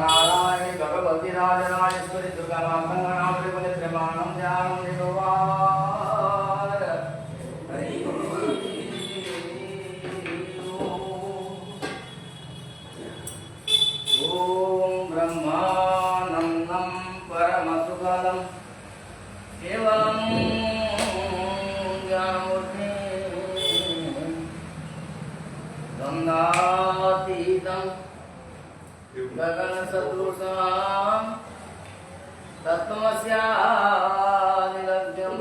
नारायण भगवती राजराजेश्वरी दुर्गा मातंगनाम त्रिपुरमाणं ध्यानं निगवार हरि ओम ब्रह्मानंदं परमसुखदं केवलं ज्ञानमूर्तिं द्वन्द्वातीतं गगनसदृशं तत्त्वमस्यादिलभ्यं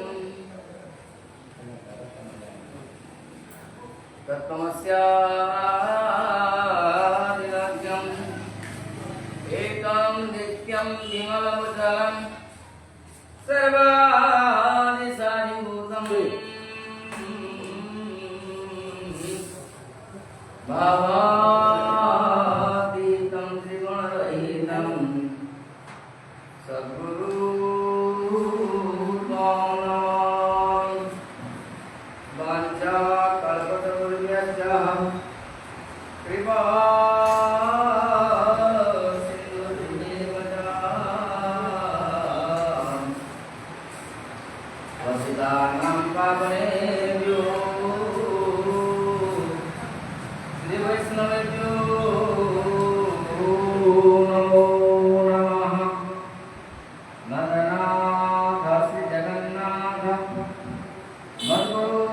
एकं नित्यं विमलमुज्ज्वलं सर्वाणि साधिभूतं भावातीतं त्रिगुणरहितं सद्गुरु वाञ्छाकल्पतरुभ्यश्च कृपा वसितानां पावनेभ्यो श्रीवैष्णवेभ्यो नमो नमः। नरनाथ श्रीजगन्नाथ मद्गुरु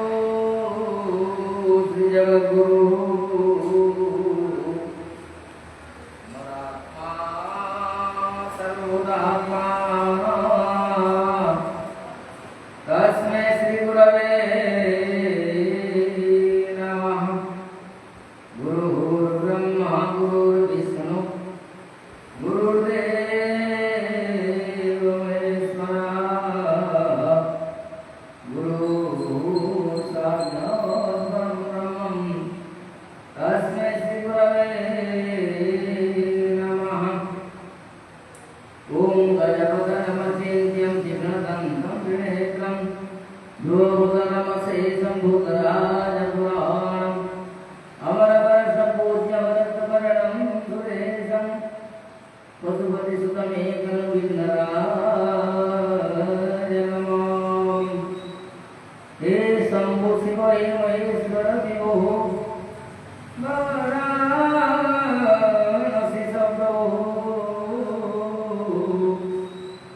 श्रीजगद्गुरु मदात्मा सर्वभूतात्मा तस्मै श्रीगुरवे नमः। गुरुर्ब्रह्मा गुरुर्विष्णु गुरुर्देव महेश्वरः गुरुः साक्षात् परब्रह्मं तस्मै श्रीगुरवे नमः। ॐ गजपदनमचिन्त्यं जिघ्नदन्तं त्रिनेत्रं ध्रुवभुतनमसेशं भूतराजपुराणम् अमरवर्षपूज्यवदत्तपरणं सुरेशं पशुपतिसुतमेकं विघ्नराज नमामि। हे शम्भो शिव हे महेश्वर विभो वाराणसी प्रभो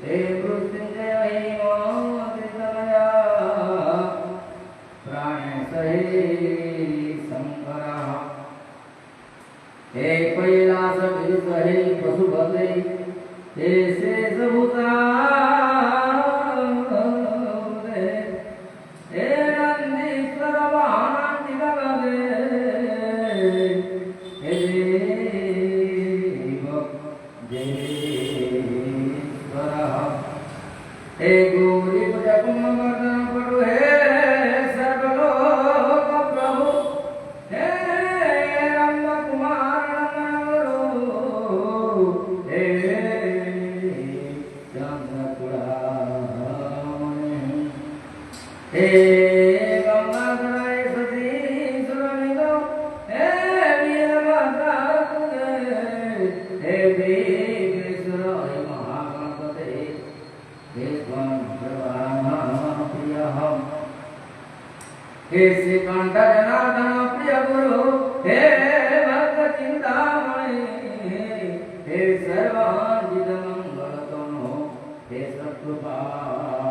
हे मृत्युंजय हे मातृतनया प्राणेश हे शंकरः हे कैलास विरुद्ध हे पशुपते हे शेषभूता हे नंदीश्वर महानंदिगले हे देव देवेश्वरः हे गौरी कुंभवर्धन प्रभु हे सर्वलोक प्रभु हे रंग कुमार नंदनवरो हे चंद्रकुड़ामणि हे गंगाधराय सती सुरनिधो हे वीरभद्रा हे विघ्नेश्वर हे महागणपते हे त्वं सर्वानां हे श्रीकंठ जनार्दन प्रिय गुरु हे भक्त चिंतामणि हे सर्वार्जित मंगलतनो हे सत्कृपाधारी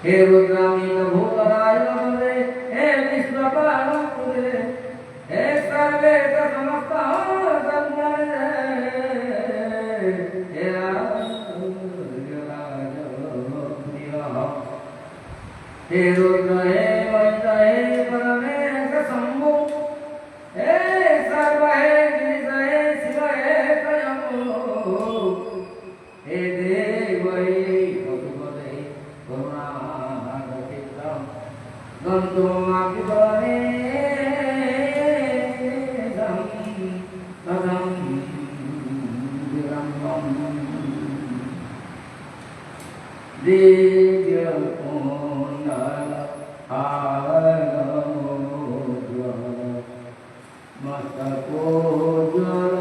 हे रुद्रामीत भूतराय नमते हे विश्वपालपुरे हे सर्वे समस्त सद्गुणे हे हे रुद्र हे वैद्य हे परमेश शंभो हे सर्व हे गिरीश हे शिव हे स्वयंभो हे देव हे पशुपते करुणाचित्तं गन्तुमापिबने तदं विरम्भं दिव्यकुण्डल हारमोज्ज्वल मस्तकोज्ज्वल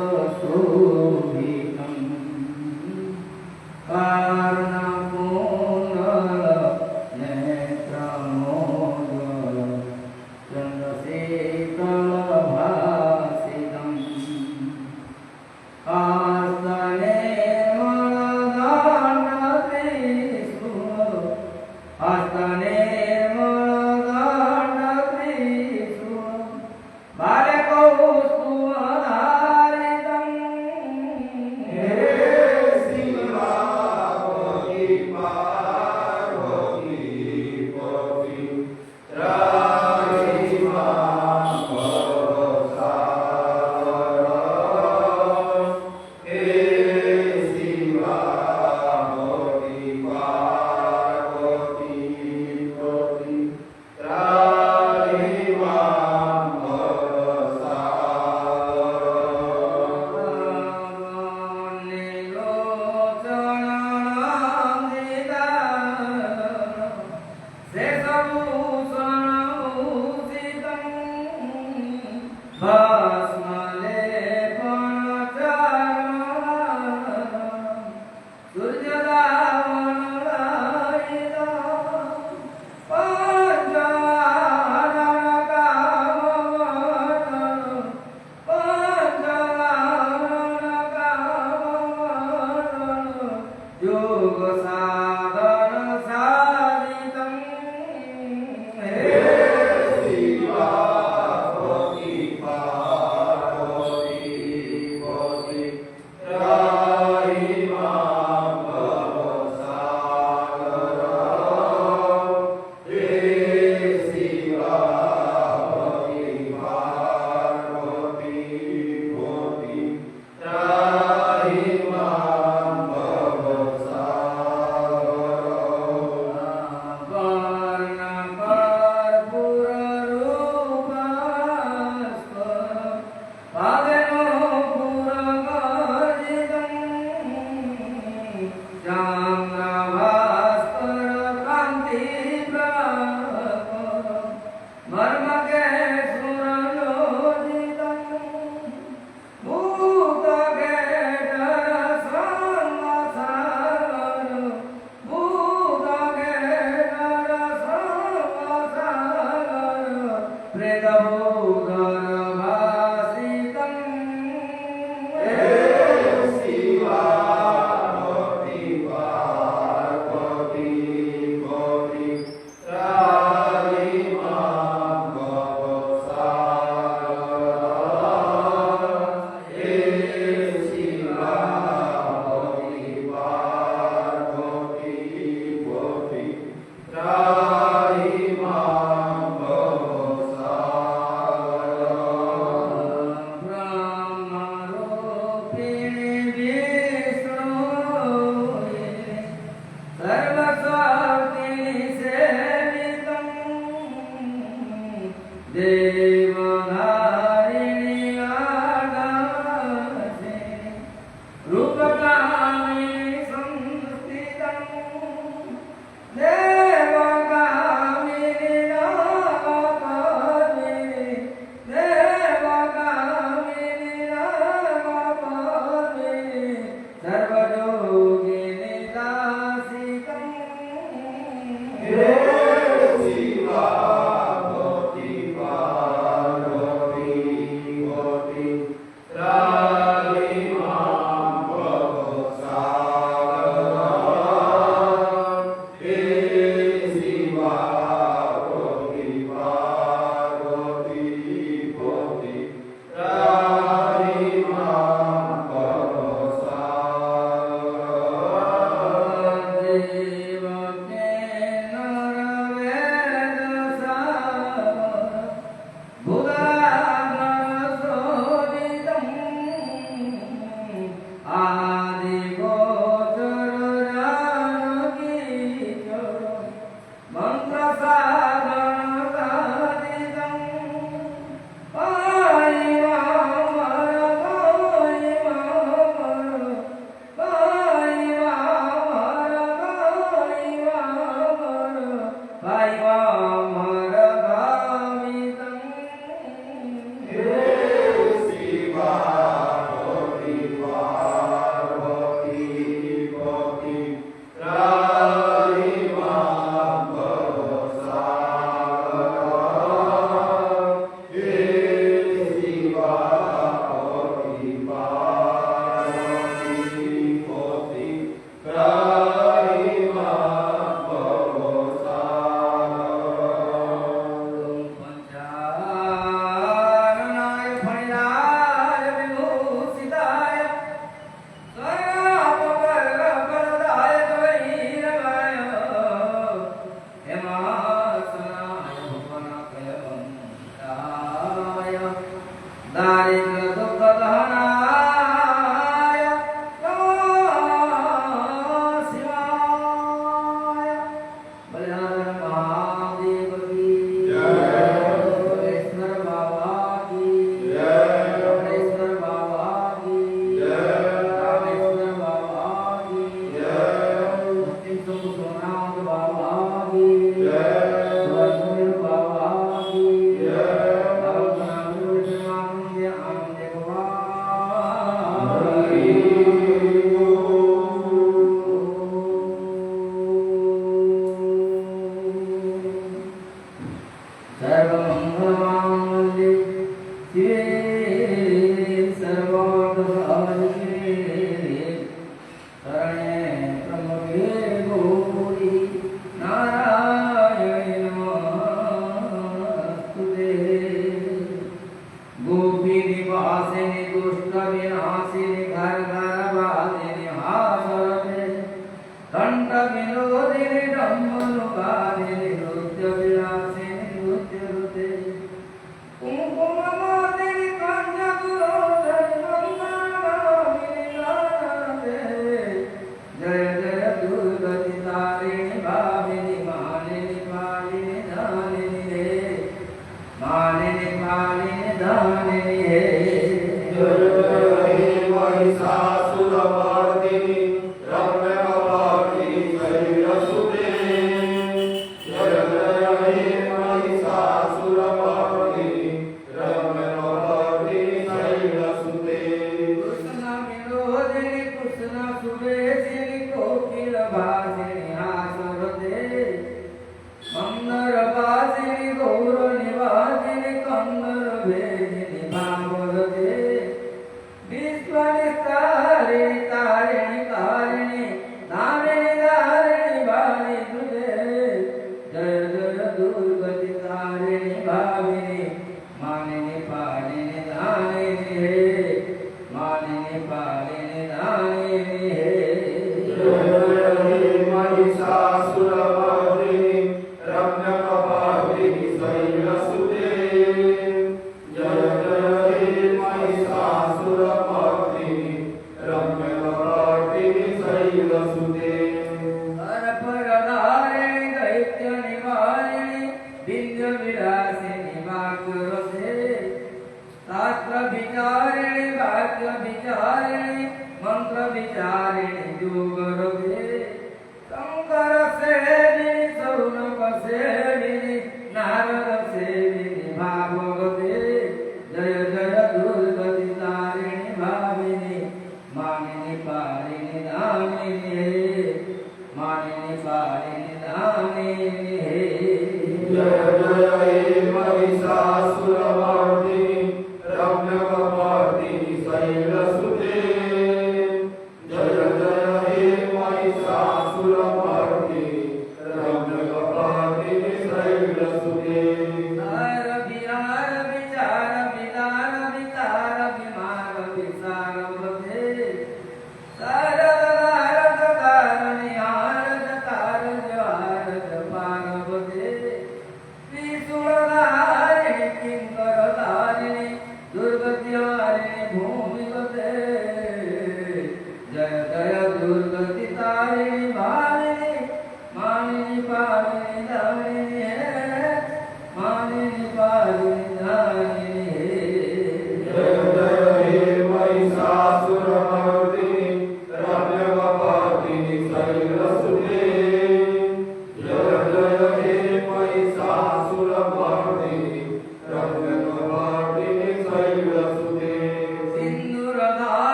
Jaya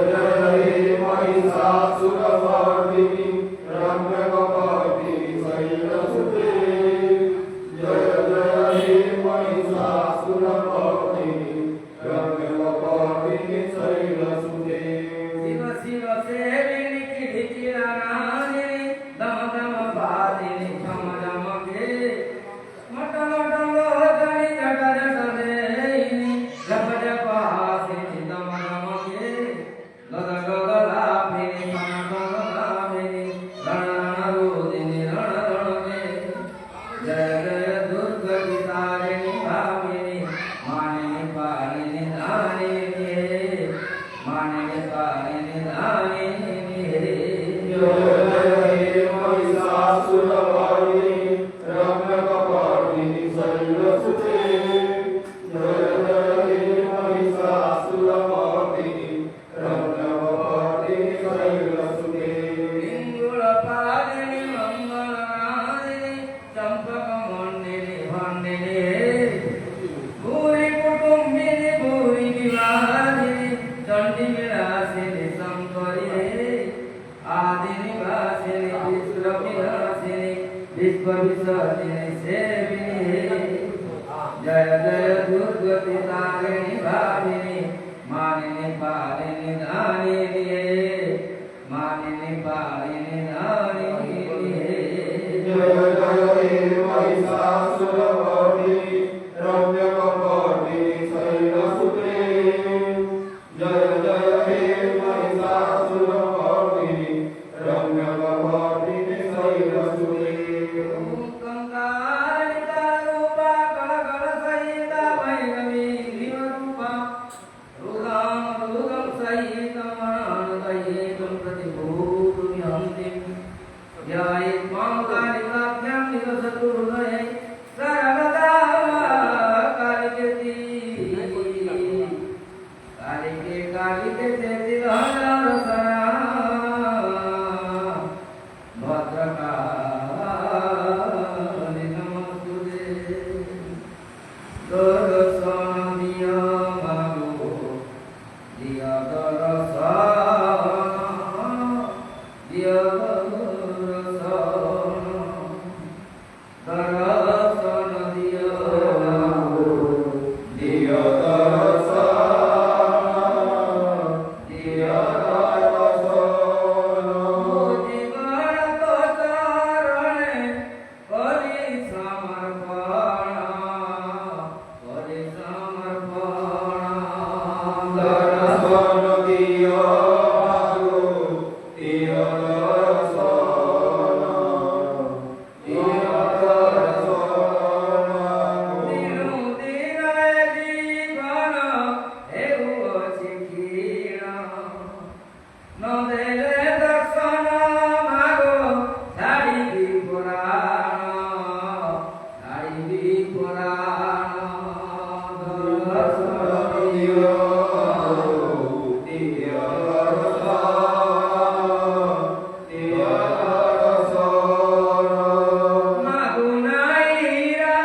Jaya He Mahisa Sura पाणी धाने हे माने पाणी धाने हे जय महिषासुरमर्दिनी रम्यकपर्दिनी शैलसुते जय महिषासुरमर्दिनी रम्यकपर्दिनी शैलसुते लिंगुलपादिनी मंगलनादिनी चंपकमण्डिनी भण्डिनी भूरि कुटुम्बिनी भूरि विवादिनी चण्डिविलासिनी शङ्करी आदिनिवासिनी विश्वविनाशिनी विश्वविसर्जिनी सेविनी जय जय दुर्गति तारिणी भामिनी मानिनी पालिनी धानिनी मानिनी पालिनी धानिनी जय जय महिषासुरमर्दिनी रम्यकपर्दिनी शैलसुते जय जय महिषासुरमर्दिनी रम्यकपर्दिनी शैलसुते कंकालिका रूपा कलकल सहिता भैरवी विरूपा रुदं रुदं सहितं अनन्तयेकं प्रतिभूतुमिहन्तिं ध्यायेत् मां कालिकाभ्यां निवसतु हृदये सर्वदा कालिकेति कालिके कालिके चेति हरसना भद्रकाली नमस्तुते दर्शन दिया मागो दिया दर्शन दिया दर्शन दिया मागो दिया दर्शन दिया दर्शन जीवन तो चरणे करि समर्पण दर्शन दिया मागो दिया दर्शन दिया दर्शन दिनु दिन जीवन हेउछि क्षीण न देले दर्शन मागो छाड़िबी पुराण दर्शन दिया मागो दिया दर्शन दिया दर्शन मागु नाही हीरा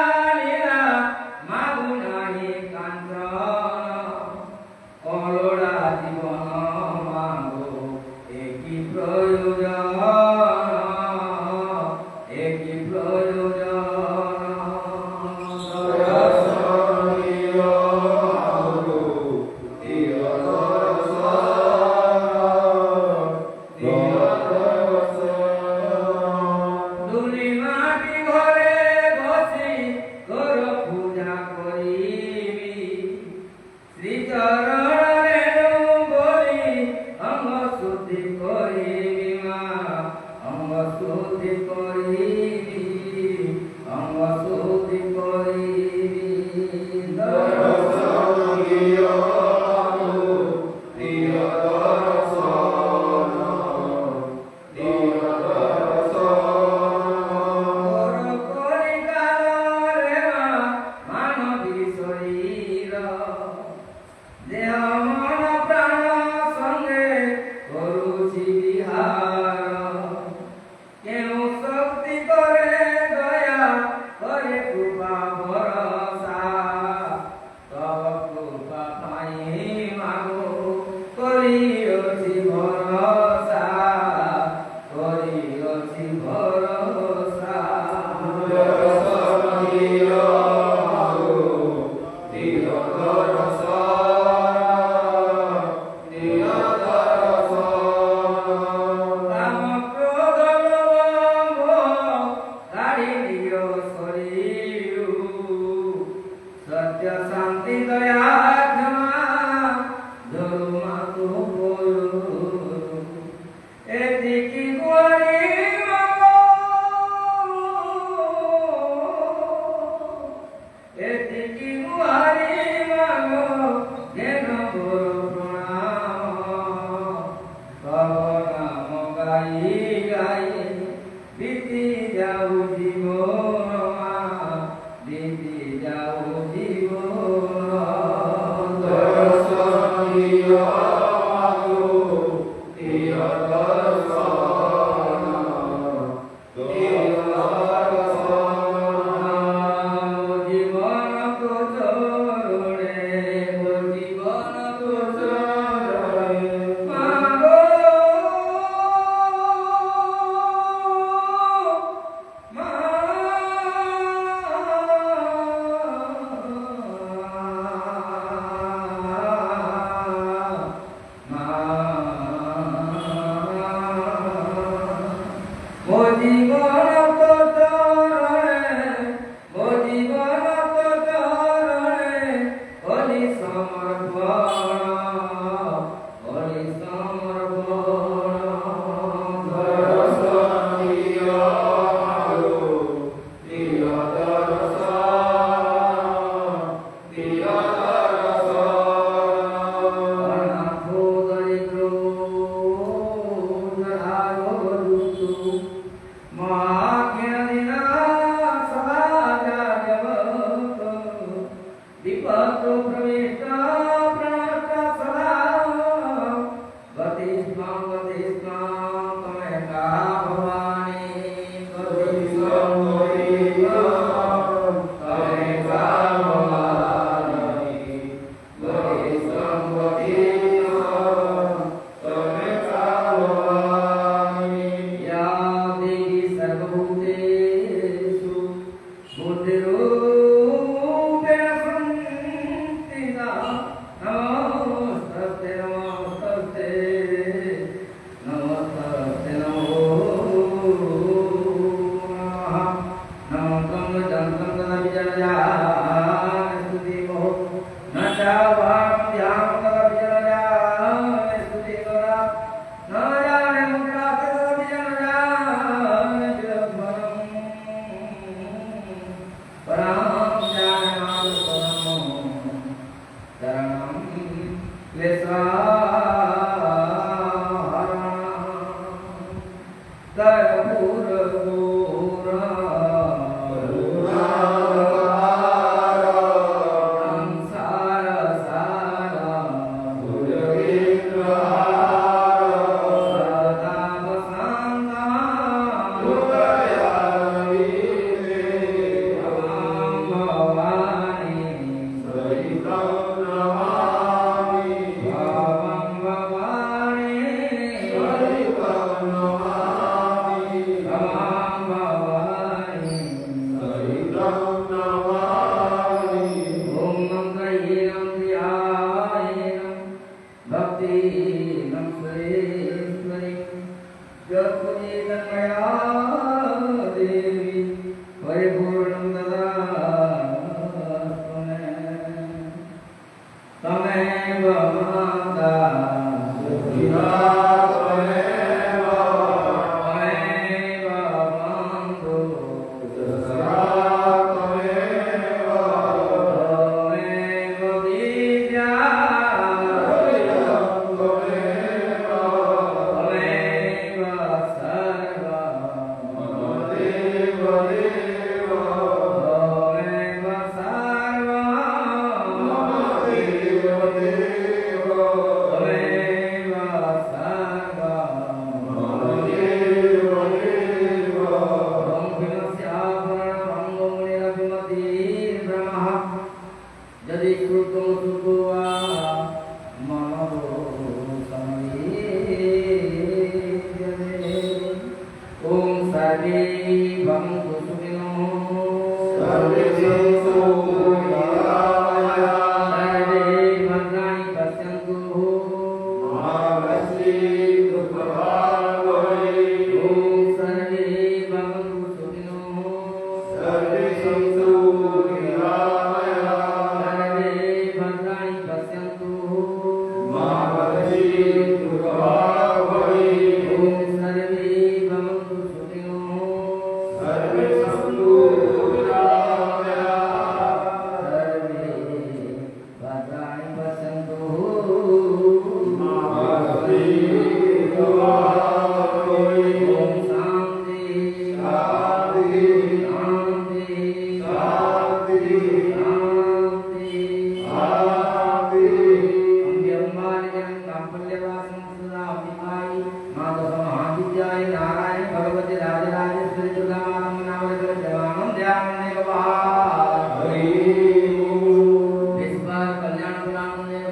मागु नाही कांचन अलोड़ा जीवन मागो एकी प्रयोजन एकी प्रयोजन दर्शन दिया मागो दिया दर्शन दिया दर्शन दुली माटी घरे बसी घर पूजा करिबी श्री चरण रेणु बोली अंग शुद्धि करिबी माँ अंग शुद्धि करिबी अंग शुद्धि करिबी दर्शन दिया मागो दिया दर्शन दिया दर्शन मानवी शरीर देह मन प्राण संगे करुछि विहार केउ शक्ति करे दया करे कृपा भरोसा तब कृपा पाई मागो करिअछि भरोसा करिअछि भरोसा दर्शन दिया मागो दिया दर्शन दिया दर्शन काम क्रोध लोभ काढ़ी दियो शरीर सत्य शांति दया क्षमा धरु मातु बोलु एतिकी गुणी मागो एतिकी गुहारी मागो विश्व कल्याण पुराण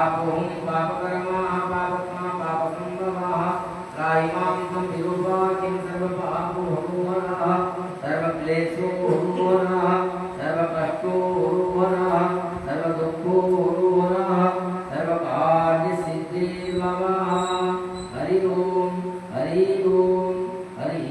पापोहं पापकर्मः पापत्मा पापसंभवः त्राहिमां तं विरूपा किं सर्वपापो हरोहरः सर्वक्लेशो हरोहरः सर्वकष्टो हरोहरः सर्वदुःखो हरोहरः सर्वकार्यसिद्धिर्भवः हरि ओम हरि ओम हरि